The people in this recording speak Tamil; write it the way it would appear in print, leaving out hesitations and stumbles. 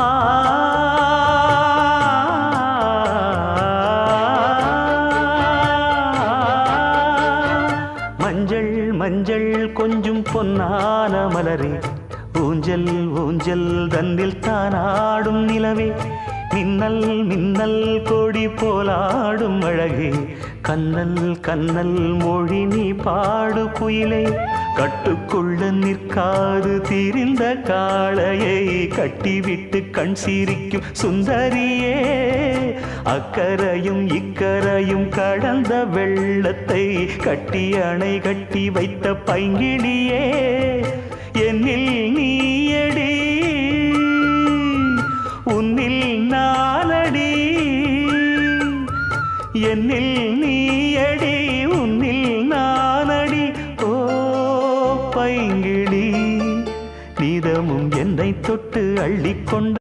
ஆ மஞ்சள் மஞ்சள் கொஞ்சம் பொன்னான மலரே, ஊஞ்சல் ஊஞ்சல் தன்னில் தானாடும் நிலவே, மின்னல் மின்னல் கொடி போலாடும் அழகே, கண்ணல் கண்ணல் மொழி நீ பாடு குயிலே, கட்டுக்குள்ள நிற்காது திரிந்த காளையை கட்டிவிட்டு கண் சிரிக்கும் சுந்தரியே, அக்கரையும் இக்கரையும் கடந்த வெள்ளத்தை கட்டி அணை கட்டி வைத்த பைங்கிளியே, என்னில் நீயடி உன்னில் நானடி, என்னில் நீயடி உன்னில் நானடி. ஓ பைங்கிளி, நீதமும் என்னை தொட்டு அள்ளிக்கொண்ட